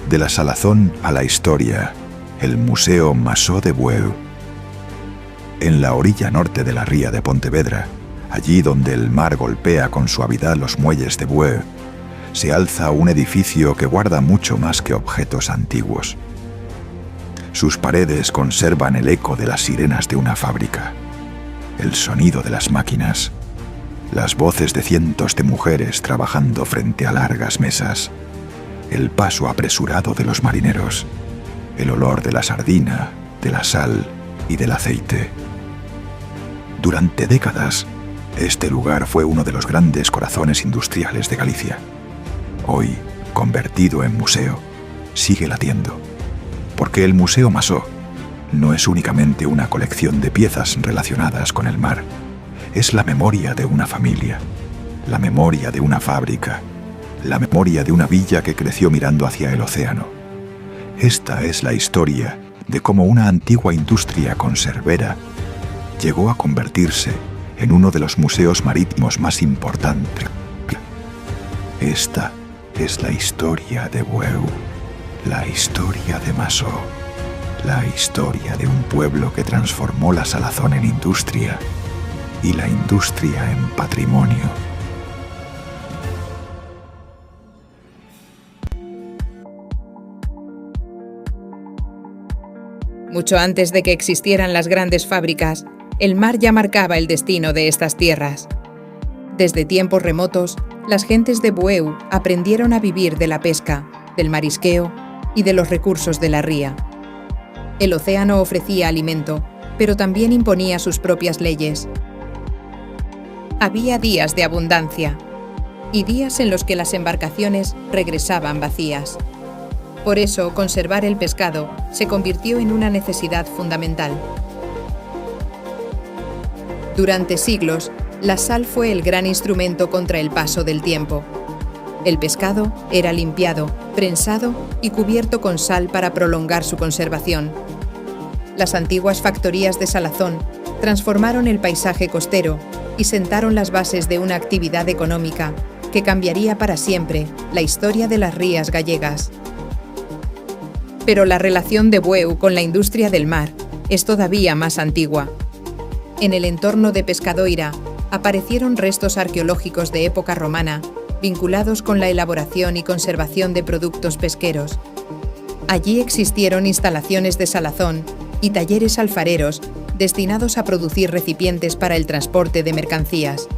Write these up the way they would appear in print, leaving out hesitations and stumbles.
De la salazón a la historia, el Museo Masó de Bueu. En la orilla norte de la ría de Pontevedra, allí donde el mar golpea con suavidad los muelles de Bueu, se alza un edificio que guarda mucho más que objetos antiguos. Sus paredes conservan el eco de las sirenas de una fábrica, el sonido de las máquinas, las voces de cientos de mujeres trabajando frente a largas mesas, el paso apresurado de los marineros, el olor de la sardina, de la sal y del aceite. Durante décadas, este lugar fue uno de los grandes corazones industriales de Galicia. Hoy, convertido en museo, sigue latiendo, porque el Museo Masó no es únicamente una colección de piezas relacionadas con el mar, es la memoria de una familia, la memoria de una fábrica, la memoria de una villa que creció mirando hacia el océano. Esta es la historia de cómo una antigua industria conservera llegó a convertirse en uno de los museos marítimos más importantes. Esta es la historia de Bueu, la historia de Masó, la historia de un pueblo que transformó la salazón en industria y la industria en patrimonio. Mucho antes de que existieran las grandes fábricas, el mar ya marcaba el destino de estas tierras. Desde tiempos remotos, las gentes de Bueu aprendieron a vivir de la pesca, del marisqueo y de los recursos de la ría. El océano ofrecía alimento, pero también imponía sus propias leyes. Había días de abundancia y días en los que las embarcaciones regresaban vacías. Por eso, conservar el pescado se convirtió en una necesidad fundamental. Durante siglos, la sal fue el gran instrumento contra el paso del tiempo. El pescado era limpiado, prensado y cubierto con sal para prolongar su conservación. Las antiguas factorías de salazón transformaron el paisaje costero y sentaron las bases de una actividad económica que cambiaría para siempre la historia de las rías gallegas. Pero la relación de Bueu con la industria del mar es todavía más antigua. En el entorno de Pescadoira aparecieron restos arqueológicos de época romana vinculados con la elaboración y conservación de productos pesqueros. Allí existieron instalaciones de salazón y talleres alfareros destinados a producir recipientes para el transporte de mercancías.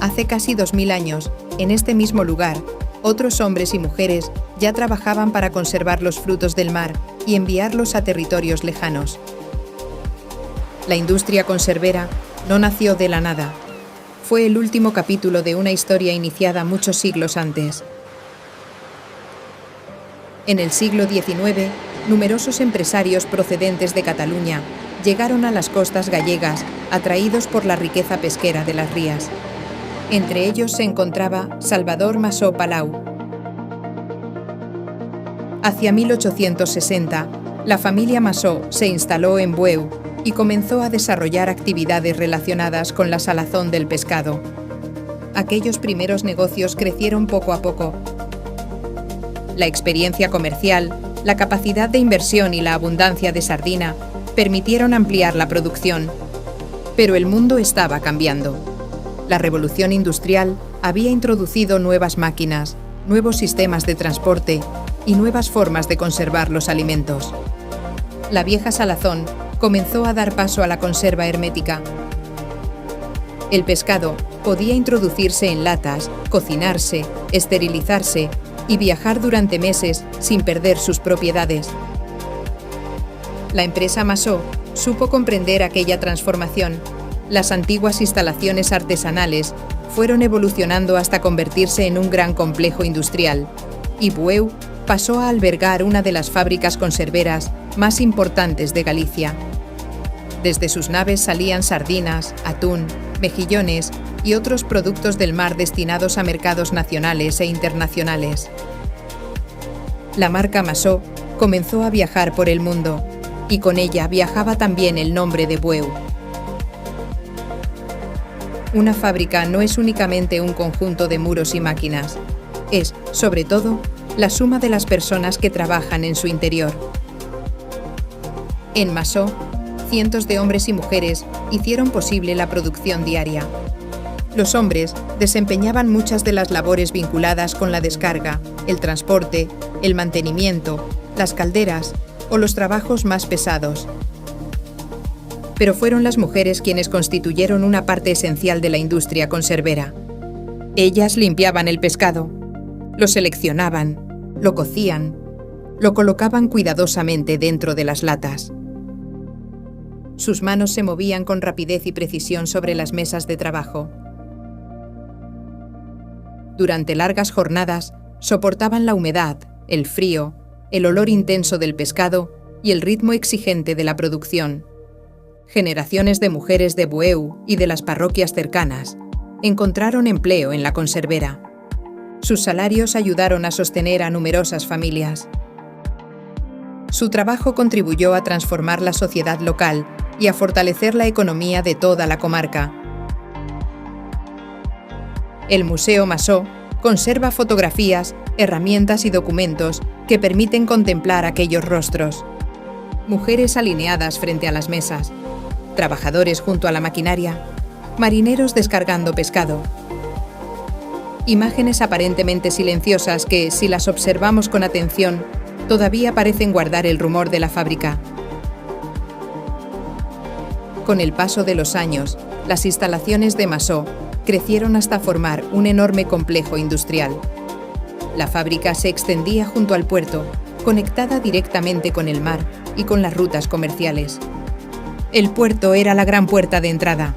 Hace casi 2000 años, en este mismo lugar, otros hombres y mujeres ya trabajaban para conservar los frutos del mar y enviarlos a territorios lejanos. La industria conservera no nació de la nada. Fue el último capítulo de una historia iniciada muchos siglos antes. En el siglo XIX, numerosos empresarios procedentes de Cataluña llegaron a las costas gallegas, atraídos por la riqueza pesquera de las rías. Entre ellos se encontraba Salvador Masó Palau. Hacia 1860, la familia Masó se instaló en Bueu y comenzó a desarrollar actividades relacionadas con la salazón del pescado. Aquellos primeros negocios crecieron poco a poco. La experiencia comercial, la capacidad de inversión y la abundancia de sardina permitieron ampliar la producción. Pero el mundo estaba cambiando. La revolución industrial había introducido nuevas máquinas, nuevos sistemas de transporte y nuevas formas de conservar los alimentos. La vieja salazón comenzó a dar paso a la conserva hermética. El pescado podía introducirse en latas, cocinarse, esterilizarse y viajar durante meses sin perder sus propiedades. La empresa Masó supo comprender aquella transformación. Las antiguas instalaciones artesanales fueron evolucionando hasta convertirse en un gran complejo industrial, y Bueu pasó a albergar una de las fábricas conserveras más importantes de Galicia. Desde sus naves salían sardinas, atún, mejillones y otros productos del mar destinados a mercados nacionales e internacionales. La marca Masó comenzó a viajar por el mundo, y con ella viajaba también el nombre de Bueu. Una fábrica no es únicamente un conjunto de muros y máquinas, es, sobre todo, la suma de las personas que trabajan en su interior. En Masó, cientos de hombres y mujeres hicieron posible la producción diaria. Los hombres desempeñaban muchas de las labores vinculadas con la descarga, el transporte, el mantenimiento, las calderas o los trabajos más pesados. Pero fueron las mujeres quienes constituyeron una parte esencial de la industria conservera. Ellas limpiaban el pescado, lo seleccionaban, lo cocían, lo colocaban cuidadosamente dentro de las latas. Sus manos se movían con rapidez y precisión sobre las mesas de trabajo. Durante largas jornadas, soportaban la humedad, el frío, el olor intenso del pescado y el ritmo exigente de la producción. Generaciones de mujeres de Bueu y de las parroquias cercanas encontraron empleo en la conservera. Sus salarios ayudaron a sostener a numerosas familias. Su trabajo contribuyó a transformar la sociedad local y a fortalecer la economía de toda la comarca. El Museo Masó conserva fotografías, herramientas y documentos que permiten contemplar aquellos rostros. Mujeres alineadas frente a las mesas, trabajadores junto a la maquinaria, marineros descargando pescado. Imágenes aparentemente silenciosas que, si las observamos con atención, todavía parecen guardar el rumor de la fábrica. Con el paso de los años, las instalaciones de Masó crecieron hasta formar un enorme complejo industrial. La fábrica se extendía junto al puerto, conectada directamente con el mar y con las rutas comerciales. El puerto era la gran puerta de entrada.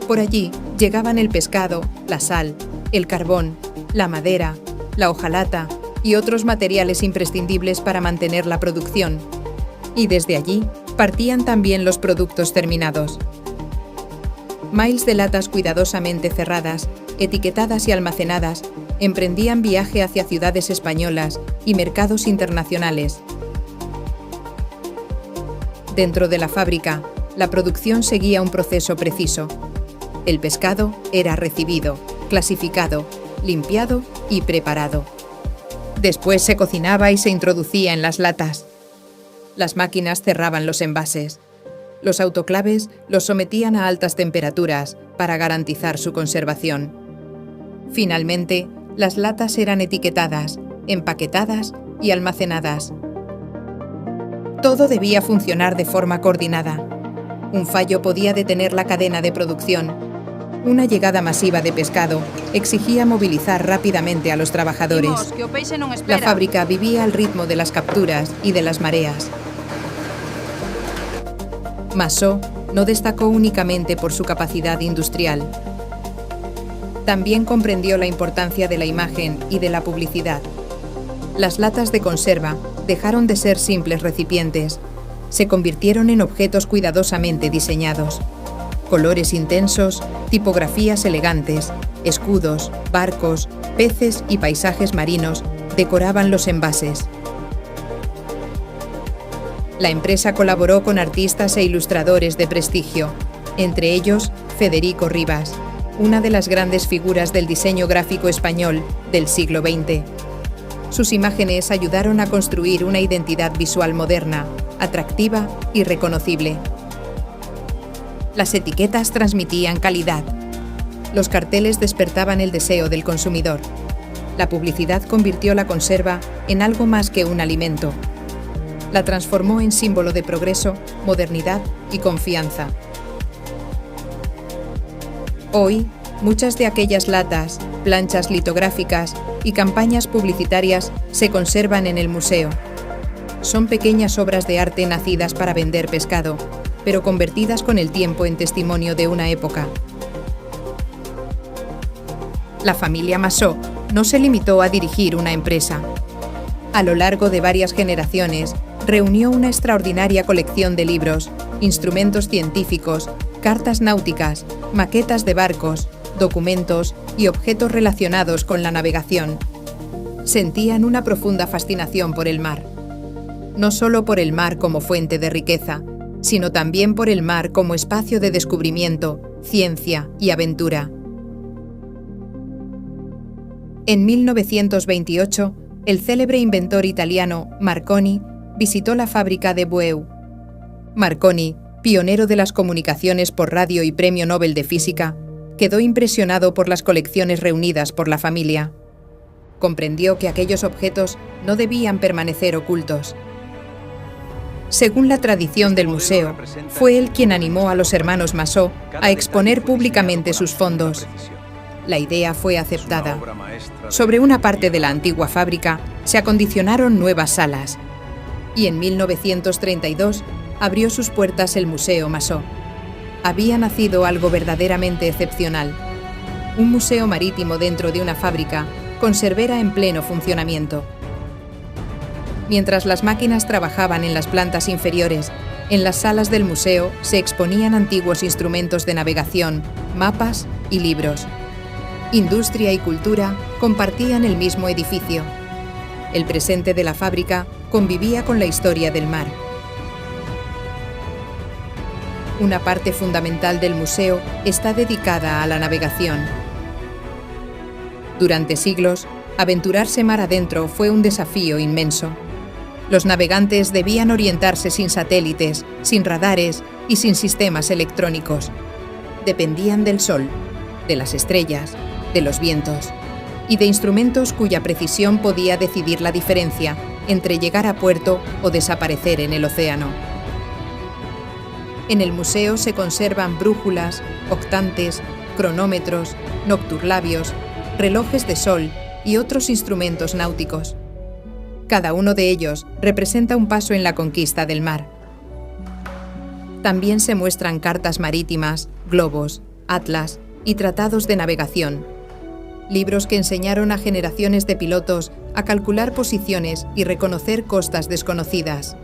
Por allí llegaban el pescado, la sal, el carbón, la madera, la hojalata y otros materiales imprescindibles para mantener la producción. Y desde allí partían también los productos terminados. Miles de latas cuidadosamente cerradas, etiquetadas y almacenadas, emprendían viaje hacia ciudades españolas y mercados internacionales. Dentro de la fábrica, la producción seguía un proceso preciso. El pescado era recibido, clasificado, limpiado y preparado. Después se cocinaba y se introducía en las latas. Las máquinas cerraban los envases. Los autoclaves los sometían a altas temperaturas para garantizar su conservación. Finalmente, las latas eran etiquetadas, empaquetadas y almacenadas. Todo debía funcionar de forma coordinada. Un fallo podía detener la cadena de producción. Una llegada masiva de pescado exigía movilizar rápidamente a los trabajadores. La fábrica vivía al ritmo de las capturas y de las mareas. Masó no destacó únicamente por su capacidad industrial. También comprendió la importancia de la imagen y de la publicidad. Las latas de conserva dejaron de ser simples recipientes. Se convirtieron en objetos cuidadosamente diseñados. Colores intensos, tipografías elegantes, escudos, barcos, peces y paisajes marinos decoraban los envases. La empresa colaboró con artistas e ilustradores de prestigio, entre ellos Federico Rivas, una de las grandes figuras del diseño gráfico español del siglo XX. Sus imágenes ayudaron a construir una identidad visual moderna, atractiva y reconocible. Las etiquetas transmitían calidad. Los carteles despertaban el deseo del consumidor. La publicidad convirtió la conserva en algo más que un alimento. La transformó en símbolo de progreso, modernidad y confianza. Hoy, muchas de aquellas latas, planchas litográficas y campañas publicitarias se conservan en el museo. Son pequeñas obras de arte nacidas para vender pescado, pero convertidas con el tiempo en testimonio de una época. La familia Masó no se limitó a dirigir una empresa. A lo largo de varias generaciones, reunió una extraordinaria colección de libros, instrumentos científicos, cartas náuticas, maquetas de barcos, documentos y objetos relacionados con la navegación. Sentían una profunda fascinación por el mar. No solo por el mar como fuente de riqueza, sino también por el mar como espacio de descubrimiento, ciencia y aventura. En 1928, el célebre inventor italiano Marconi visitó la fábrica de Bueu. Marconi, pionero de las comunicaciones por radio y premio Nobel de Física, quedó impresionado por las colecciones reunidas por la familia. Comprendió que aquellos objetos no debían permanecer ocultos. Según la tradición del museo, fue él quien animó a los hermanos Massot a exponer públicamente sus fondos. La idea fue aceptada. Sobre una parte de la antigua fábrica se acondicionaron nuevas salas y en 1932 abrió sus puertas el Museo Massot. Había nacido algo verdaderamente excepcional. Un museo marítimo dentro de una fábrica conservera en pleno funcionamiento. Mientras las máquinas trabajaban en las plantas inferiores, en las salas del museo se exponían antiguos instrumentos de navegación, mapas y libros. Industria y cultura compartían el mismo edificio. El presente de la fábrica convivía con la historia del mar. Una parte fundamental del museo está dedicada a la navegación. Durante siglos, aventurarse mar adentro fue un desafío inmenso. Los navegantes debían orientarse sin satélites, sin radares y sin sistemas electrónicos. Dependían del sol, de las estrellas, de los vientos y de instrumentos cuya precisión podía decidir la diferencia entre llegar a puerto o desaparecer en el océano. En el museo se conservan brújulas, octantes, cronómetros, nocturlabios, relojes de sol y otros instrumentos náuticos. Cada uno de ellos representa un paso en la conquista del mar. También se muestran cartas marítimas, globos, atlas y tratados de navegación, libros que enseñaron a generaciones de pilotos a calcular posiciones y reconocer costas desconocidas.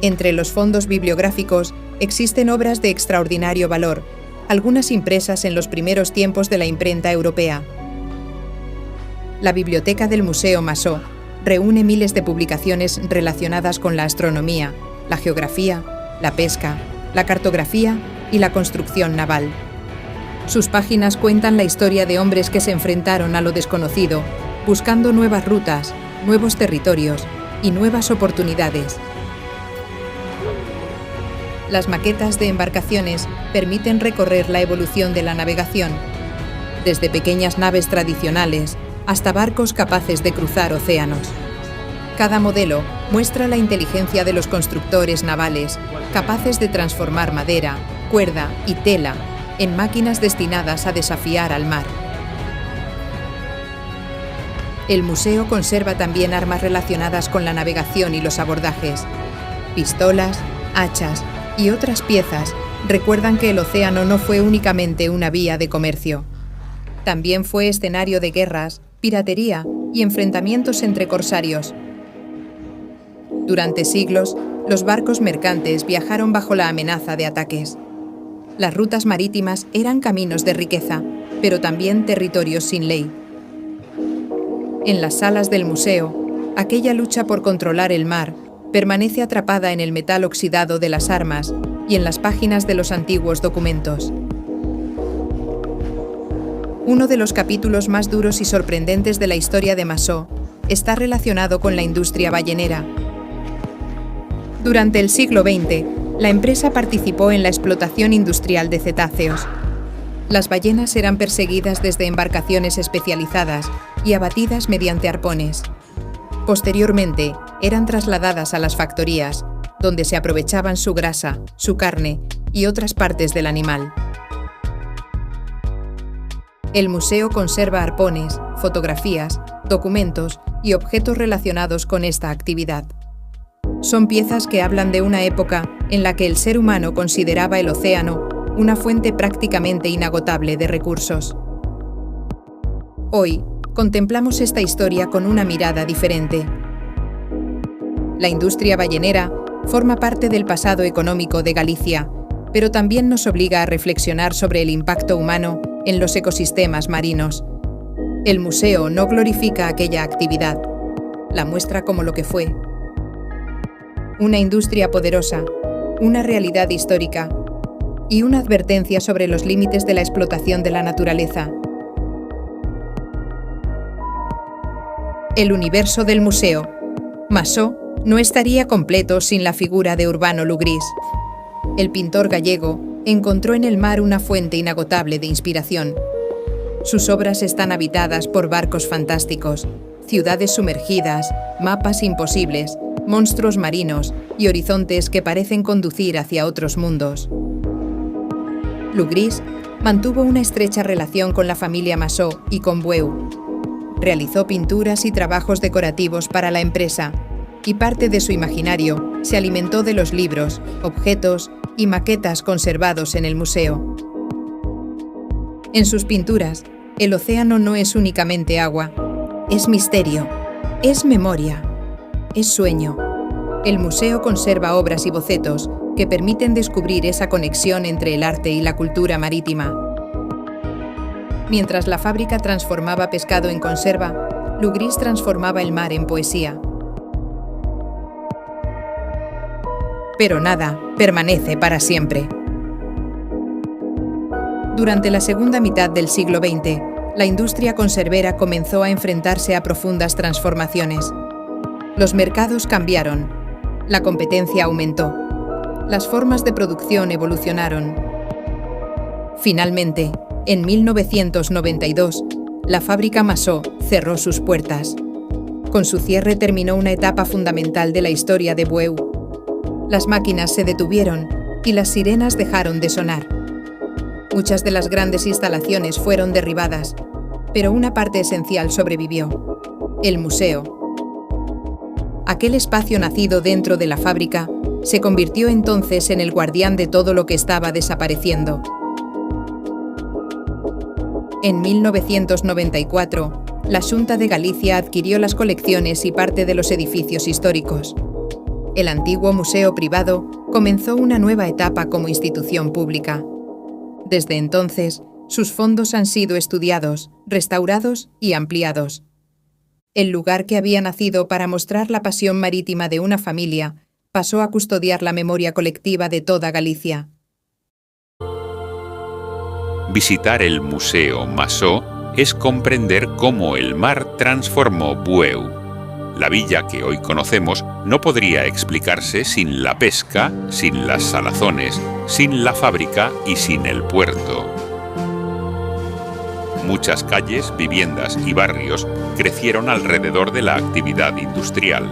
Entre los fondos bibliográficos existen obras de extraordinario valor, algunas impresas en los primeros tiempos de la imprenta europea. La biblioteca del Museo Massot reúne miles de publicaciones relacionadas con la astronomía, la geografía, la pesca, la cartografía y la construcción naval. Sus páginas cuentan la historia de hombres que se enfrentaron a lo desconocido, buscando nuevas rutas, nuevos territorios y nuevas oportunidades. Las maquetas de embarcaciones permiten recorrer la evolución de la navegación, desde pequeñas naves tradicionales hasta barcos capaces de cruzar océanos. Cada modelo muestra la inteligencia de los constructores navales, capaces de transformar madera, cuerda y tela en máquinas destinadas a desafiar al mar. El museo conserva también armas relacionadas con la navegación y los abordajes. Pistolas, hachas y otras piezas recuerdan que el océano no fue únicamente una vía de comercio. También fue escenario de guerras, piratería y enfrentamientos entre corsarios. Durante siglos, los barcos mercantes viajaron bajo la amenaza de ataques. Las rutas marítimas eran caminos de riqueza, pero también territorios sin ley. En las salas del museo, aquella lucha por controlar el mar permanece atrapada en el metal oxidado de las armas y en las páginas de los antiguos documentos. Uno de los capítulos más duros y sorprendentes de la historia de Massot está relacionado con la industria ballenera. Durante el siglo XX, la empresa participó en la explotación industrial de cetáceos. Las ballenas eran perseguidas desde embarcaciones especializadas y abatidas mediante arpones. Posteriormente, eran trasladadas a las factorías, donde se aprovechaban su grasa, su carne y otras partes del animal. El museo conserva arpones, fotografías, documentos y objetos relacionados con esta actividad. Son piezas que hablan de una época en la que el ser humano consideraba el océano una fuente prácticamente inagotable de recursos. Hoy, contemplamos esta historia con una mirada diferente. La industria ballenera forma parte del pasado económico de Galicia, pero también nos obliga a reflexionar sobre el impacto humano en los ecosistemas marinos. El museo no glorifica aquella actividad, la muestra como lo que fue. Una industria poderosa, una realidad histórica y una advertencia sobre los límites de la explotación de la naturaleza. El universo del museo. Massó no estaría completo sin la figura de Urbano Lugrís. El pintor gallego encontró en el mar una fuente inagotable de inspiración. Sus obras están habitadas por barcos fantásticos, ciudades sumergidas, mapas imposibles, monstruos marinos y horizontes que parecen conducir hacia otros mundos. Lugrís mantuvo una estrecha relación con la familia Massó y con Bueu. Realizó pinturas y trabajos decorativos para la empresa, y parte de su imaginario se alimentó de los libros, objetos y maquetas conservados en el museo. En sus pinturas, el océano no es únicamente agua, es misterio, es memoria, es sueño. El museo conserva obras y bocetos que permiten descubrir esa conexión entre el arte y la cultura marítima. Mientras la fábrica transformaba pescado en conserva, Lugrís transformaba el mar en poesía. Pero nada permanece para siempre. Durante la segunda mitad del siglo XX, la industria conservera comenzó a enfrentarse a profundas transformaciones. Los mercados cambiaron, la competencia aumentó, las formas de producción evolucionaron. Finalmente, en 1992, la fábrica Massó cerró sus puertas. Con su cierre terminó una etapa fundamental de la historia de Bueu. Las máquinas se detuvieron y las sirenas dejaron de sonar. Muchas de las grandes instalaciones fueron derribadas, pero una parte esencial sobrevivió: el museo. Aquel espacio nacido dentro de la fábrica se convirtió entonces en el guardián de todo lo que estaba desapareciendo. En 1994, la Xunta de Galicia adquirió las colecciones y parte de los edificios históricos. El antiguo museo privado comenzó una nueva etapa como institución pública. Desde entonces, sus fondos han sido estudiados, restaurados y ampliados. El lugar que había nacido para mostrar la pasión marítima de una familia pasó a custodiar la memoria colectiva de toda Galicia. Visitar el Museo Massó es comprender cómo el mar transformó Bueu. La villa que hoy conocemos no podría explicarse sin la pesca, sin las salazones, sin la fábrica y sin el puerto. Muchas calles, viviendas y barrios crecieron alrededor de la actividad industrial.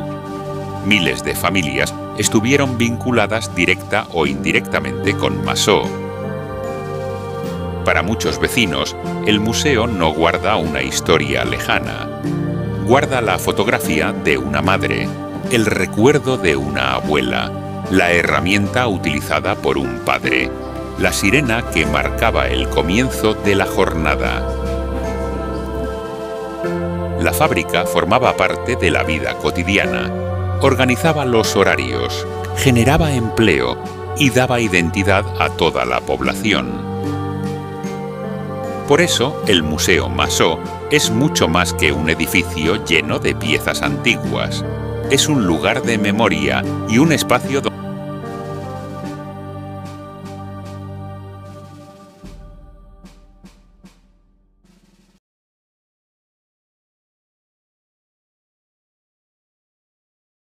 Miles de familias estuvieron vinculadas directa o indirectamente con Massó. Para muchos vecinos, el museo no guarda una historia lejana. Guarda la fotografía de una madre, el recuerdo de una abuela, la herramienta utilizada por un padre, la sirena que marcaba el comienzo de la jornada. La fábrica formaba parte de la vida cotidiana, organizaba los horarios, generaba empleo y daba identidad a toda la población. Por eso, el Museo Massó es mucho más que un edificio lleno de piezas antiguas. Es un lugar de memoria y un espacio donde